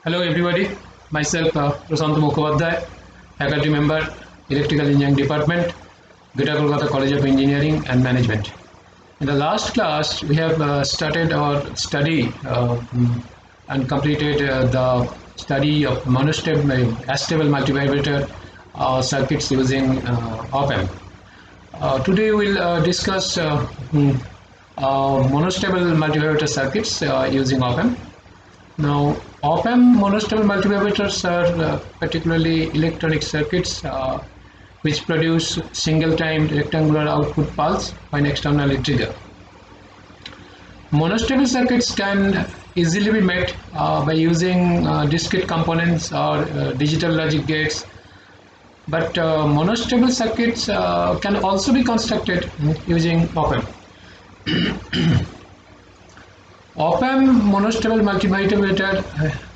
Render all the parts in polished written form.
Hello everybody, myself Prasant Mukhopadhyay, faculty member, Electrical Engineering Department, Greater Kolkata College of Engineering and Management. In the last class, we have started our study and completed the study of astable multivibrator circuits using op-amp. Today we'll discuss monostable multivibrator circuits using op-amp. Now, op-amp monostable multivibrators are particularly electronic circuits which produce single-time rectangular output pulse when externally triggered. Monostable circuits can easily be made by using discrete components or digital logic gates, but monostable circuits can also be constructed using op-amp. Op-amp monostable multivibrator,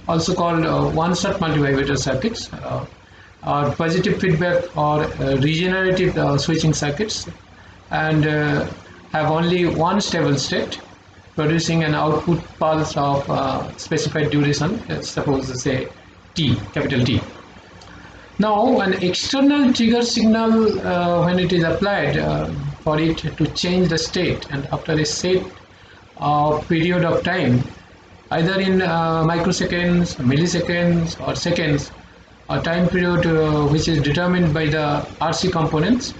also called one-shot multivibrator circuits, are positive feedback or regenerative switching circuits, and have only one stable state, producing an output pulse of specified duration, suppose say T, capital T. Now, an external trigger signal, when it is applied for it to change the state, and after a set period of time, either in microseconds, milliseconds, or seconds, a time period which is determined by the RC components.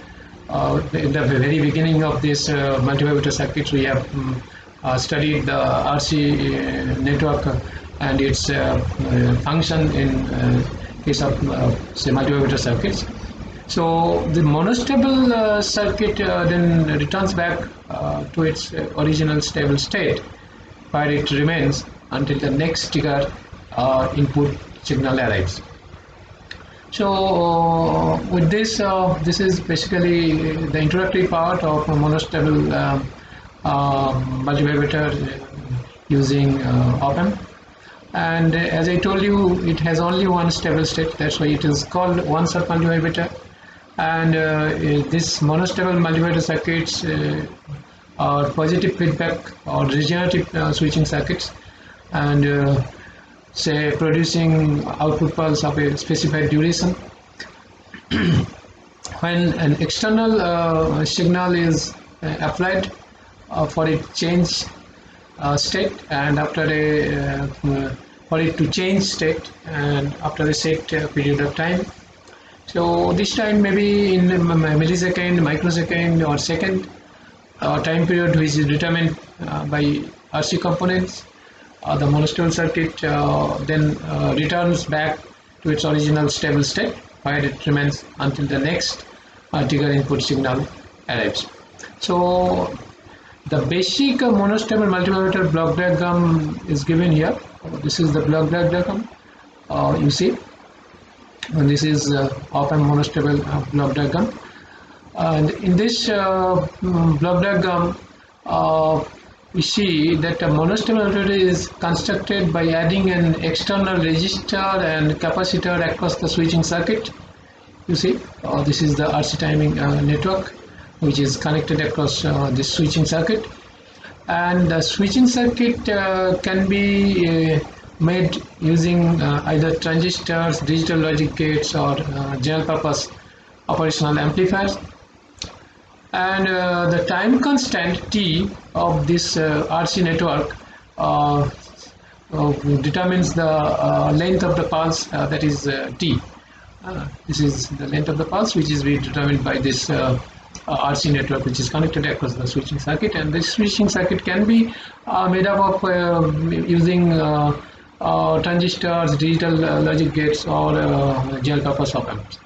In the very beginning of this multivibrator circuit, we have studied the RC network and its function in case of say multivibrator circuits. So the monostable circuit then returns back to its original stable state, where it remains until the next trigger input signal arrives. So with this, this is basically the introductory part of a monostable multivibrator using op-amp. And as I told you, it has only one stable state. That's why it is called one-shot multivibrator. And this monostable multivibrator circuits are positive feedback or regenerative switching circuits, and say producing output pulse of a specified duration. When an external signal is applied for a change state, and after a for it to change state, and after a set period of time. So this time maybe in millisecond, microsecond, or second time period, which is determined by RC components, the monostable circuit then returns back to its original stable state, where it remains until the next trigger input signal arrives. So the basic monostable multivibrator block diagram is given here. This is the block diagram you see. And this is op-amp monostable block diagram. And in this block diagram, we see that a monostable multivibrator is constructed by adding an external resistor and capacitor across the switching circuit. You see, this is the RC timing network, which is connected across this switching circuit. And the switching circuit can be made using either transistors, digital logic gates, or general purpose operational amplifiers. And the time constant T of this RC network determines the length of the pulse, that is T. This is the length of the pulse, which is determined by this RC network, which is connected across the switching circuit. And this switching circuit can be made up of using transistors, digital logic gates, or general purpose op-amps.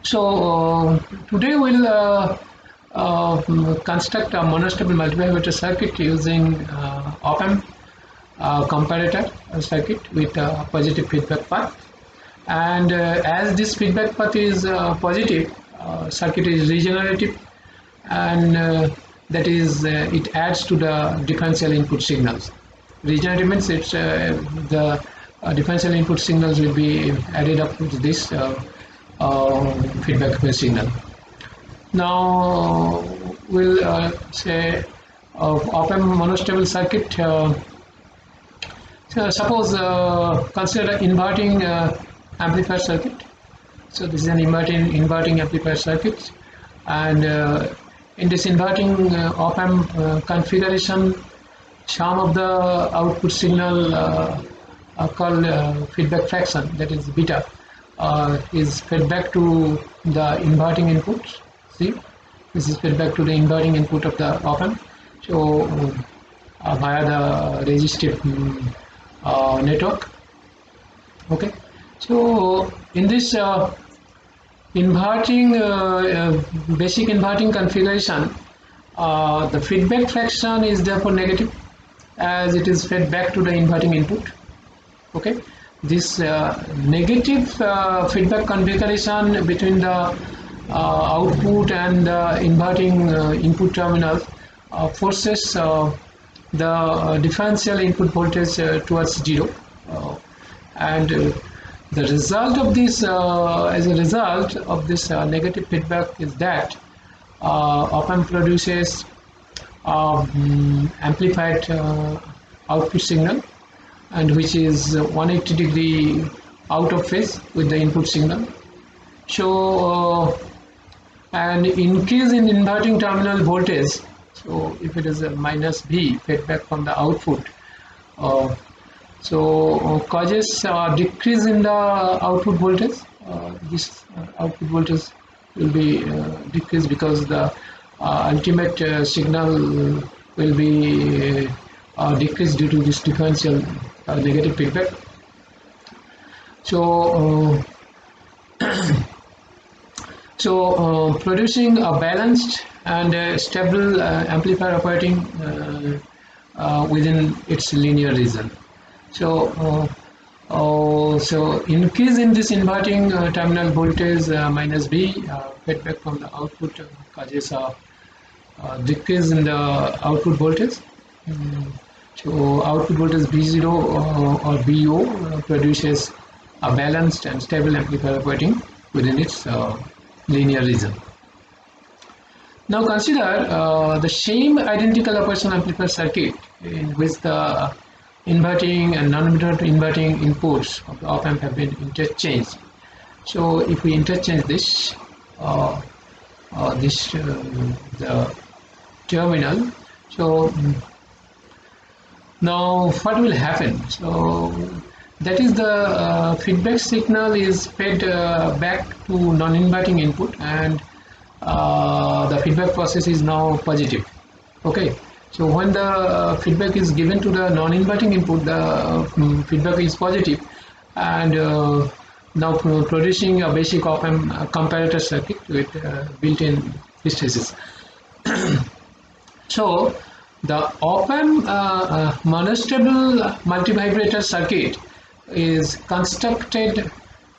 So today we'll construct a monostable multivibrator circuit using op-amp comparator circuit with a positive feedback path. And as this feedback path is positive, circuit is regenerative, and that is it adds to the differential input signals. Regenerative means it's the differential input signals will be added up to this feedback signal. Now we'll say of op-amp monostable circuit. So suppose consider an inverting amplifier circuit. So this is an inverting amplifier circuit, and in this inverting op-amp configuration, some of the output signal called feedback fraction, that is beta, is fed back to the inverting input. See, this is fed back to the inverting input of the op-amp. So via the resistive network. Okay, so in this inverting basic inverting configuration, the feedback fraction is therefore negative, as it is fed back to the inverting input. Okay, this negative feedback configuration between the output and the inverting input terminal forces the differential input voltage towards zero, and the result of this, as a result of this negative feedback, is that op-amp produces amplified output signal, and which is 180 degree out of phase with the input signal. So an increase in inverting terminal voltage, so if it is a minus V feedback from the output, so causes decrease in the output voltage. This output voltage will be decreased because the ultimate signal will be decreased due to this differential negative feedback. So producing a balanced and stable amplifier operating within its linear region. So increase in this inverting terminal voltage minus V feedback from the output causes a decrease in the output voltage. So output voltage V0 or VO produces a balanced and stable amplifier operating within its linear region. Now consider the same identical operational amplifier circuit in which the inverting and non-inverting inputs of the op-amp have been interchanged. So if we interchange this, the terminal, so now what will happen? So that is the feedback signal is fed back to non-inverting input, and the feedback process is now positive. Okay, so when the feedback is given to the non-inverting input, the feedback is positive, and now producing a basic op-amp comparator circuit with built-in hysteresis. So the op-amp monostable multivibrator circuit is constructed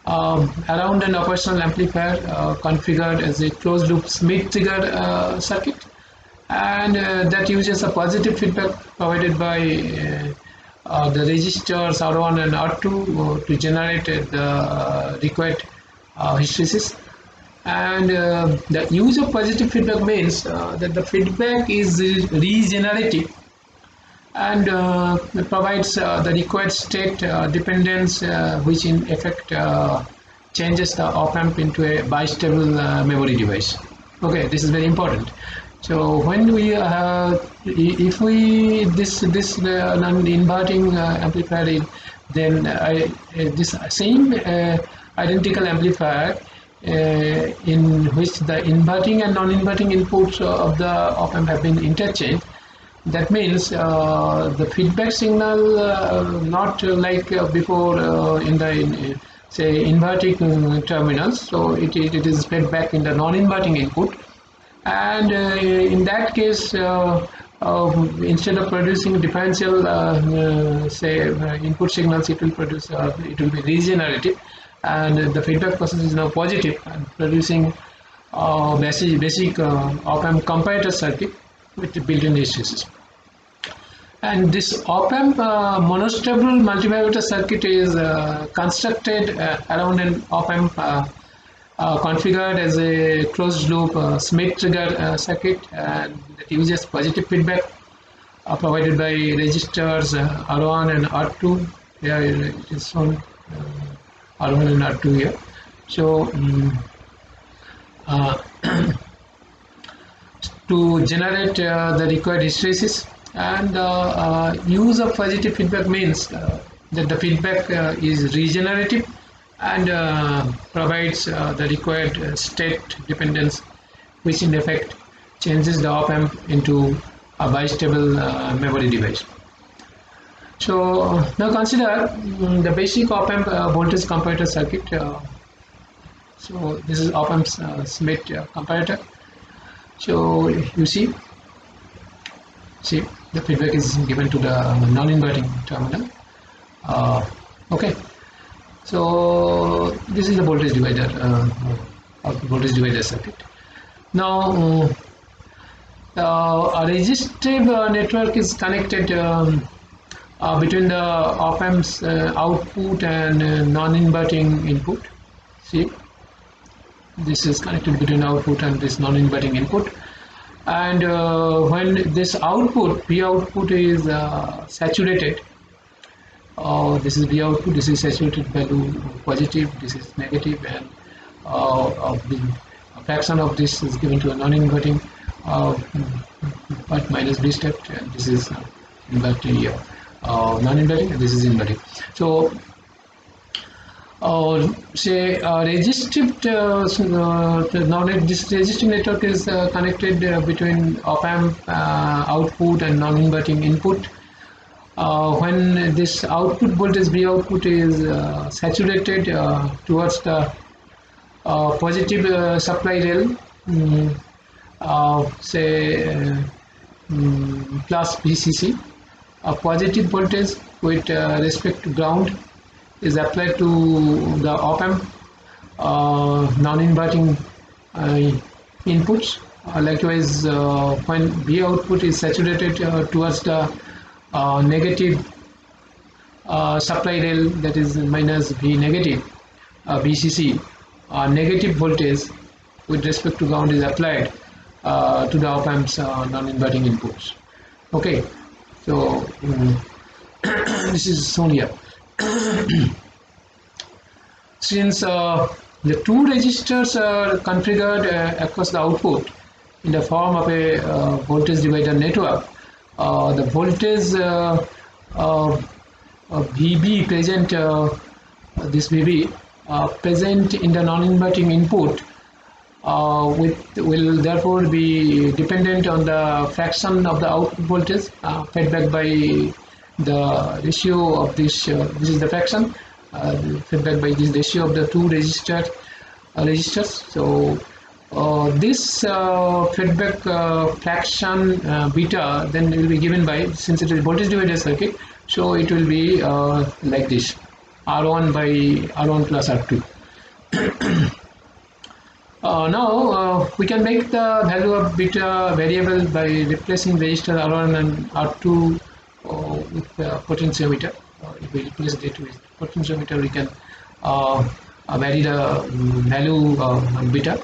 around an operational amplifier configured as a closed loop Schmitt trigger circuit, and that uses a positive feedback provided by the resistors R1 and R2 to generate the required hysteresis. And the use of positive feedback means that the feedback is regenerative and provides the required state dependence, which in effect changes the op-amp into a bistable memory device. Okay, this is very important. So when we if we this non-inverting amplifier, then this same identical amplifier in which the inverting and non-inverting inputs of the op-amp have been interchanged. That means the feedback signal, not like before in the say inverting terminals, so it is fed back in the non-inverting input, and in that case instead of producing differential say input signals, it will produce it will be regenerative, and the feedback process is now positive and producing basic op-amp comparator circuit with the built-in hysteresis. And this op-amp monostable multivibrator circuit is constructed around an op-amp configured as a closed loop Schmitt trigger circuit, and that uses positive feedback provided by registers R1 and R2. Yeah, it is shown R1 and R2 here. So to generate the required hysteresis, and use of positive feedback means that the feedback is regenerative and provides the required state dependence, which in effect changes the op amp into a bistable memory device. So now consider the basic op amp voltage comparator circuit. So this is op amp's Schmitt comparator. So you see the feedback is given to the non-inverting terminal. Okay, so this is the voltage divider, circuit. Now a resistive network is connected between the op amp's output and non-inverting input. See, this is connected between output and this non-inverting input, and when this output V output is saturated, this is V output, this is saturated value positive, this is negative, and the fraction of this is given to a non-inverting but minus B step, and this is inverting non-inverting, and this is inverting. So say resistive this resistive network is connected between op amp output and non-inverting input. When this output voltage V output is saturated towards the positive supply rail, say plus VCC, a positive voltage with respect to ground is applied to the op amp non-inverting inputs. Likewise, when V output is saturated towards the negative supply rail, that is minus V negative, VCC, negative voltage with respect to ground is applied to the op amp's non-inverting inputs. Okay, so this is shown here. Since the two registers are configured across the output in the form of a voltage divider network, the voltage VB present, this VB present in the non-inverting input will therefore be dependent on the fraction of the output voltage fed back by the ratio of this. This is the fraction fed back by this ratio of the two registers. So this feedback fraction beta then will be given by, since it is voltage divider circuit, so it will be like this: R1 by R1 plus R2. Now we can make the value of beta variable by replacing resistor R1 and R2 with potentiometer. If we replace it with potentiometer, we can vary the value beta.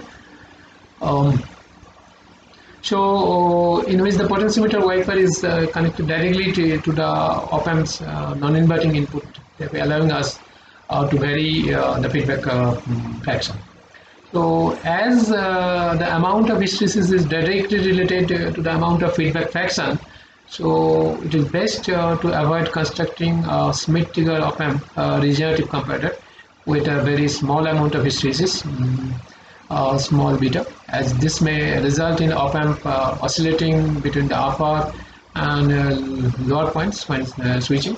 So in which the potentiometer wiper is connected directly to the op amp's non-inverting input, thereby allowing us to vary the feedback fraction. So as the amount of hysteresis is directly related to the amount of feedback fraction, so it is best to avoid constructing a Schmitt-Trigger op amp regenerative comparator with a very small amount of hysteresis, small beta, as this may result in op amp oscillating between the upper and lower points when switching.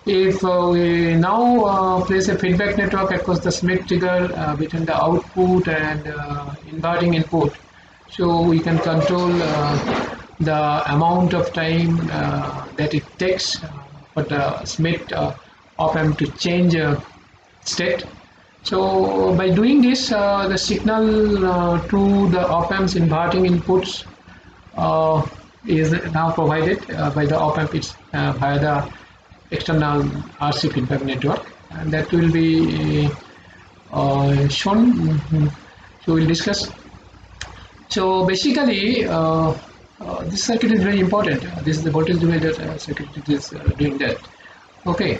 If we now place a feedback network across the Schmitt-Trigger between the output and inverting input, so we can control the amount of time that it takes for the Schmitt op amp to change state. So by doing this, the signal to the op amp's inverting inputs is now provided by the op amp via the external RC feedback network, and that will be shown. So we'll discuss. So basically This circuit is very important. This is the voltage divider circuit. It is doing that. Okay.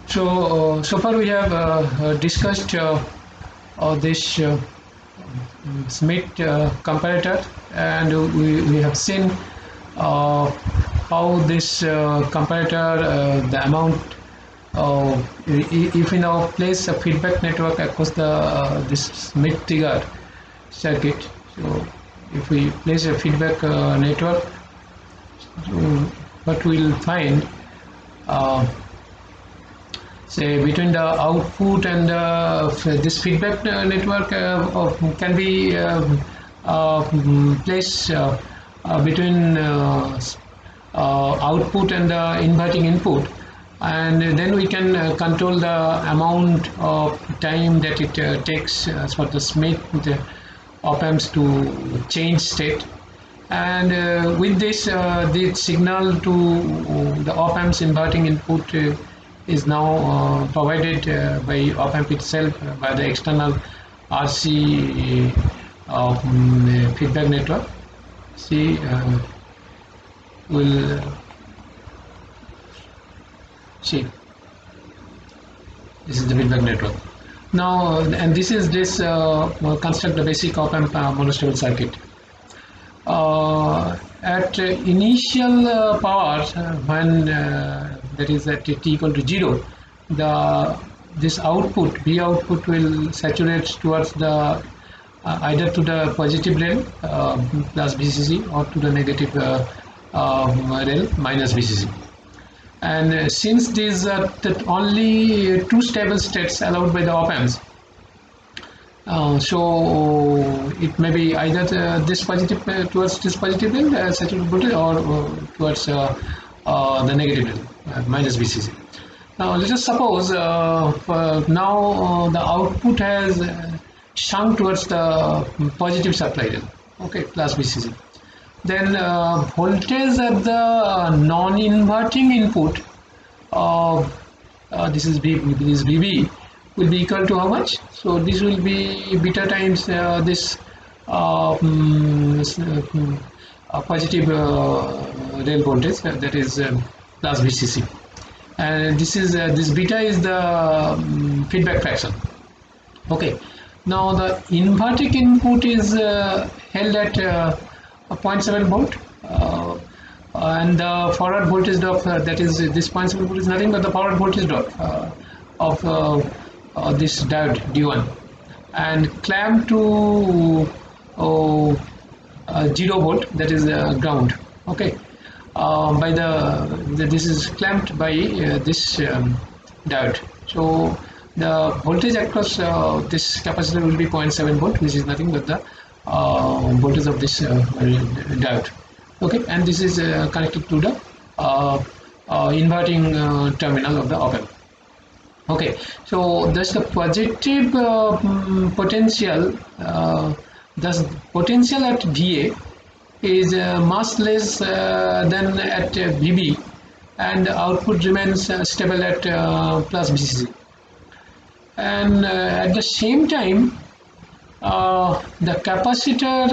So so far we have discussed this Smith comparator, and we have seen how this comparator, the amount, if we now place a feedback network across the this Smith trigger circuit. So if we place a feedback network, so what we will find, say between the output and this feedback network can be placed between output and the inverting input, and then we can control the amount of time that it takes for the Smith op amps to change state. And with this, the signal to the op amps inverting input is now provided by op amp itself by the external RC feedback network. See, will see, this is the feedback network now, and this is this construct the basic op amp monostable circuit. At initial power, when that is at t equal to 0, this output B output will saturate towards the either to the positive rail plus VCC, or to the negative rail minus VCC. And since these are only two stable states allowed by the op amps, so it may be either this positive towards this positive rail saturated voltage, or towards the negative rail minus VCC. Now let us suppose now the output has shrunk towards the positive supply rail, okay, plus VCC. Then voltage at the non-inverting input, this is VB, will be equal to how much? So this will be beta times this positive rail voltage, that is plus VCC, and this is this beta is the feedback fraction. Okay. Now the inverting input is held at 0.7 volt, and the forward voltage drop, that is this 0.7 volt, is nothing but the forward voltage drop of this diode D1, and clamped to 0 volt, that is ground. Okay, by this is clamped by this diode. So the voltage across this capacitor will be 0.7 volt, which is nothing but the voltage of this diode. Okay, and this is connected to the inverting terminal of the op amp. Okay, so thus the positive potential, thus potential at VA is much less than at VB, and the output remains stable at plus VCC. And at the same time, the capacitor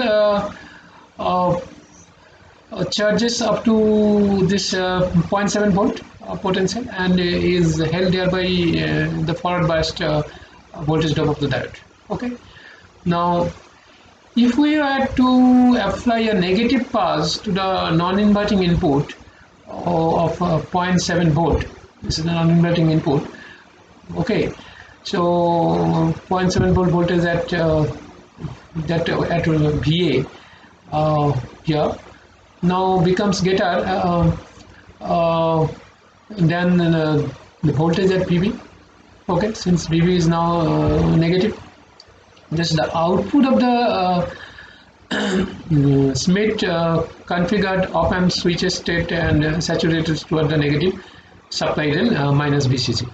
charges up to this 0.7 volt potential, and is held there by the forward biased voltage drop of the diode. Okay. Now, if we were to apply a negative pulse to the non-inverting input of 0.7 volt, this is the non-inverting input. Okay. So 0.7 volt voltage at that at VA here now becomes greater than the voltage at VB. Okay, since VB is now negative, this is the output of the Smith configured op amp switches state and saturated toward the negative supply rail minus VCC.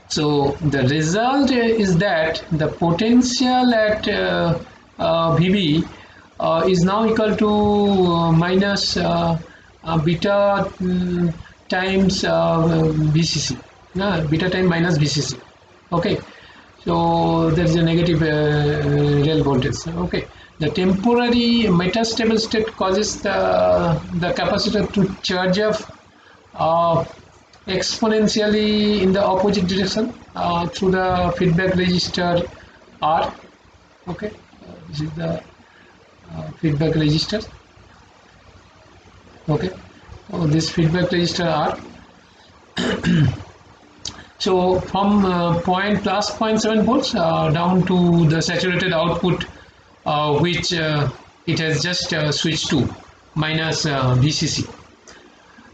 So the result is that the potential at VB is now equal to minus beta times VCC, beta time minus VCC. Okay, so there is a negative rail voltage. Okay, The temporary metastable state causes the capacitor to charge up exponentially in the opposite direction through the feedback resistor R. Okay, this is the feedback resistor. Okay, so this feedback resistor R. So from point plus 0.7 volts down to the saturated output, which it has just switched to minus VCC.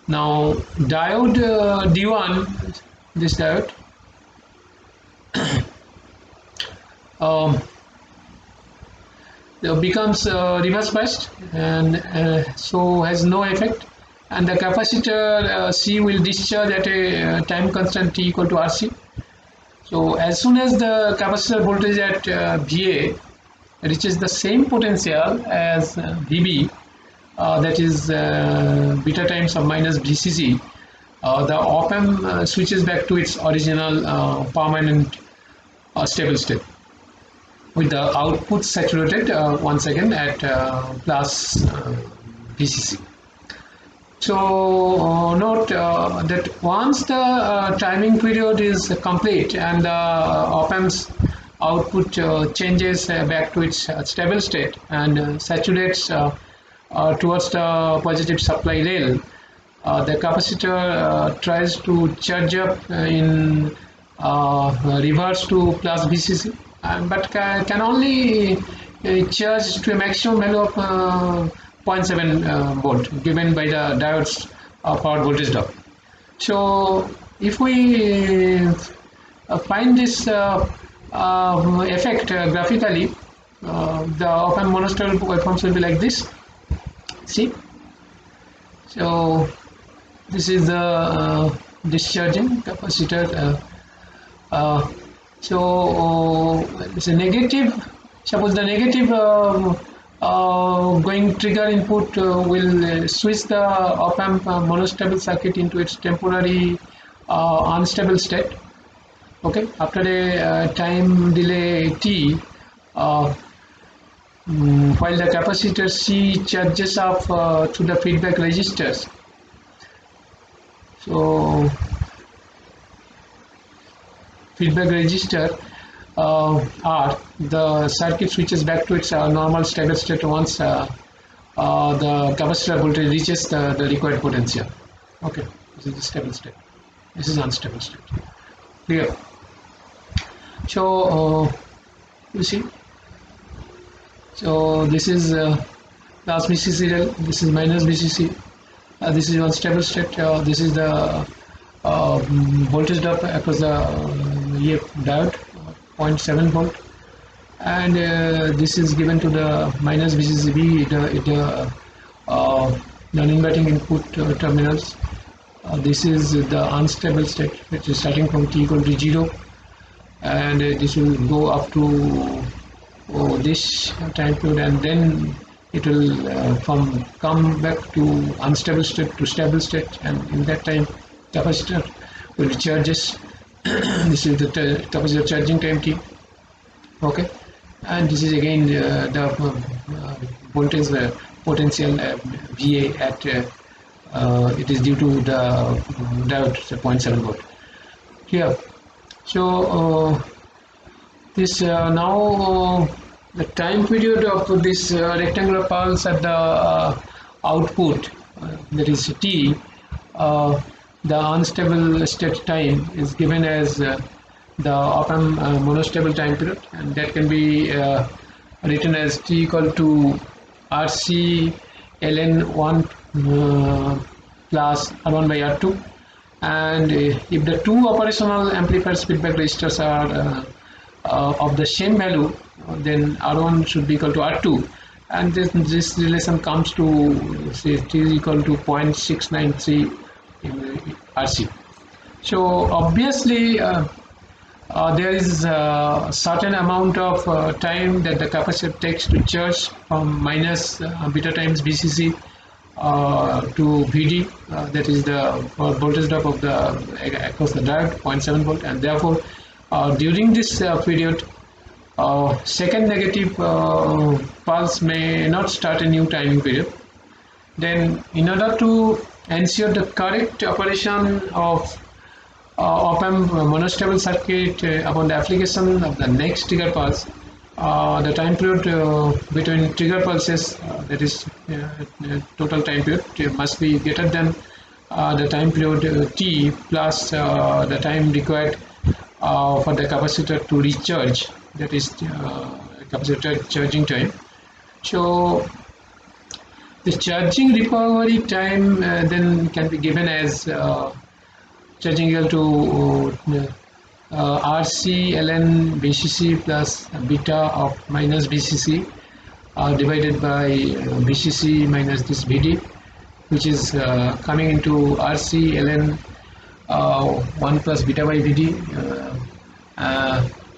Now diode D1, this diode becomes reverse biased and so has no effect, and the capacitor C will discharge at a time constant T equal to RC. So as soon as the capacitor voltage at VA reaches the same potential as VB, that is beta times of minus VCC, the op-amp switches back to its original permanent stable state, with the output saturated once again at plus VCC. So note that once the timing period is complete and the op-amp's output changes back to its stable state and saturates towards the positive supply rail, the capacitor tries to charge up in reverse to plus VCC, but can only charge to a maximum value of 0.7 volt given by the diode's power voltage drop. So if we find this effect graphically, the op-amp monostable waveforms will be like this. See, so this is the discharging capacitor. So it's a negative. Suppose the negative going trigger input will switch the op-amp monostable circuit into its temporary unstable state. Okay, after a time delay T, while the capacitor C charges up to the feedback resistors. So feedback resistor R, the circuit switches back to its normal stable state once the capacitor voltage reaches the required potential. Okay, this is the stable state. This is unstable state. Clear? So you see. So this is plus VCC, this is minus VCC. This is unstable state. This is the voltage drop across the diode, 0.7 volt, and this is given to the minus VCCB, the non-inverting input terminals. This is the unstable state, which is starting from T equal to 0, and this will go up to this time period, and then it will come back to unstable state to stable state, and in that time capacitor will charges. This is the capacitor charging time T. Okay, and this is again the voltage potential VA at it is due to the diode 0.7 volt here. So this now the time period of this rectangular pulse at the output, that is T, the unstable state time is given as the op-amp monostable time period, and that can be written as T equal to RC ln1 plus R1 by R2, and if the two operational amplifiers feedback resistors are of the same value, then R1 should be equal to R2, and this relation comes to say T is equal to 0.693 RC. So obviously there is a certain amount of time that the capacitor takes to charge from minus beta times VCC to VD, that is the voltage drop of the across the diode 0.7 volt, and therefore during this period Second negative pulse may not start a new timing period. Then, in order to ensure the correct operation of op-amp monostable circuit upon the application of the next trigger pulse, the time period between trigger pulses, that is total time period, must be greater than the time period t plus the time required for the capacitor to recharge, that is capacitor charging time. So the charging recovery time then can be given as charging equal to RC ln BCC plus beta of minus BCC divided by BCC minus this VD, which is coming into RC ln 1 plus beta by VD,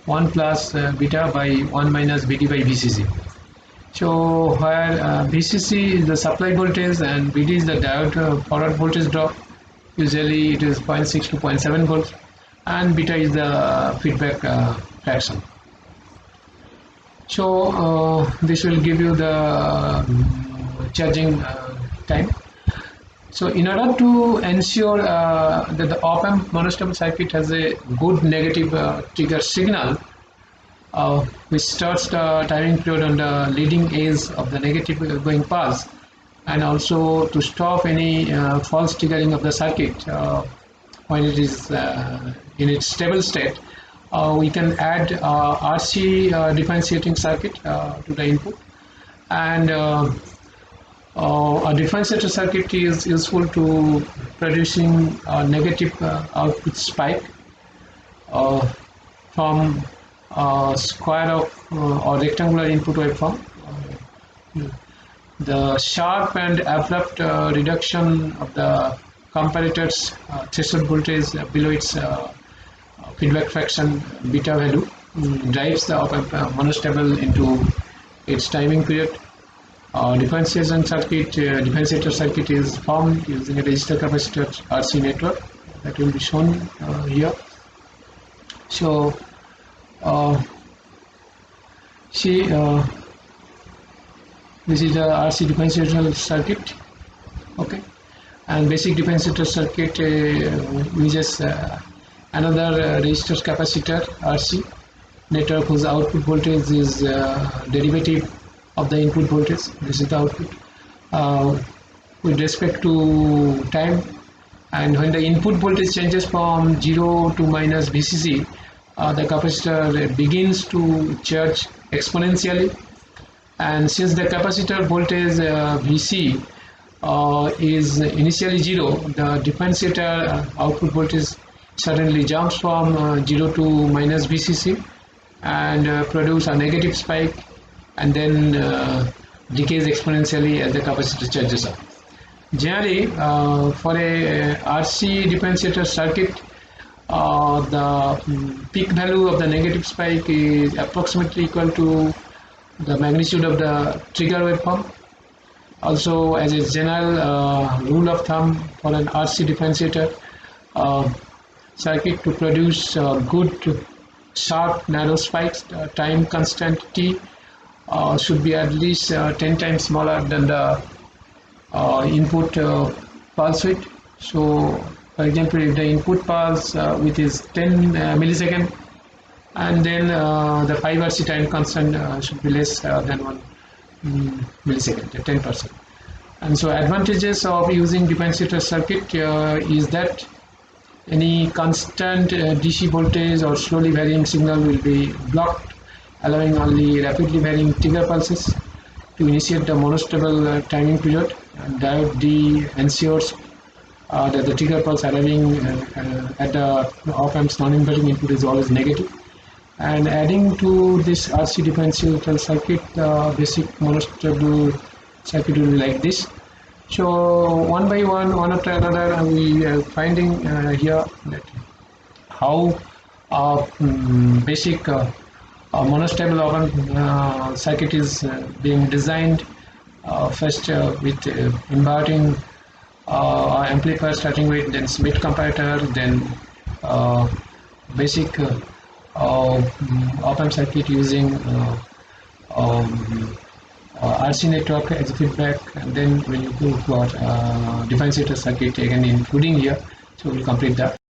1 plus beta by 1 minus VD by BCC. So where BCC is the supply voltage and VD is the diode forward voltage drop, usually it is 0.6 to 0.7 volts, and beta is the feedback fraction. So this will give you the charging time. So in order to ensure that the op-amp monostable circuit has a good negative trigger signal, which starts the timing period on the leading edge of the negative going pulse, and also to stop any false triggering of the circuit when it is in its stable state, we can add RC differentiating circuit to the input, and a differentiator circuit is useful to producing a negative output spike from square of or rectangular input waveform. The sharp and abrupt reduction of the comparator's threshold voltage below its feedback fraction beta value drives the op-amp monostable into its timing period. Differentiator circuit is formed using a resistor capacitor RC network that will be shown here. So this is the RC differentiator circuit, okay, and basic differentiator circuit uses another resistor capacitor RC network whose output voltage is derivative of the input voltage. This is the output with respect to time, and when the input voltage changes from 0 to minus VCC, the capacitor begins to charge exponentially, and since the capacitor voltage VC is initially 0, the differentiator output voltage suddenly jumps from 0 to minus VCC and produce a negative spike, and then decays exponentially as the capacitor charges up. Generally, for a RC differentiator circuit, the peak value of the negative spike is approximately equal to the magnitude of the trigger waveform. Also, as a general rule of thumb for an RC differentiator circuit to produce good sharp narrow spikes, time constant T should be at least 10 times smaller than the input pulse width. So for example, if the input pulse width is 10 millisecond, and then the 5 RC time constant should be less than 1 millisecond, 10%. And so advantages of using differentiator circuit is that any constant DC voltage or slowly varying signal will be blocked, allowing only rapidly varying trigger pulses to initiate the monostable timing period. And diode D ensures that the trigger pulse arriving at the op-amp's non-inverting input is always negative. And adding to this RC differentiator circuit, the basic monostable circuit will be like this. So one by one after another, we are finding here that how basic monostable op-amp circuit is being designed. First with inverting amplifier starting with, then Schmitt comparator, then basic op-amp circuit using RC network as a feedback, and then when you go for differentiator circuit again including here, so we'll complete that.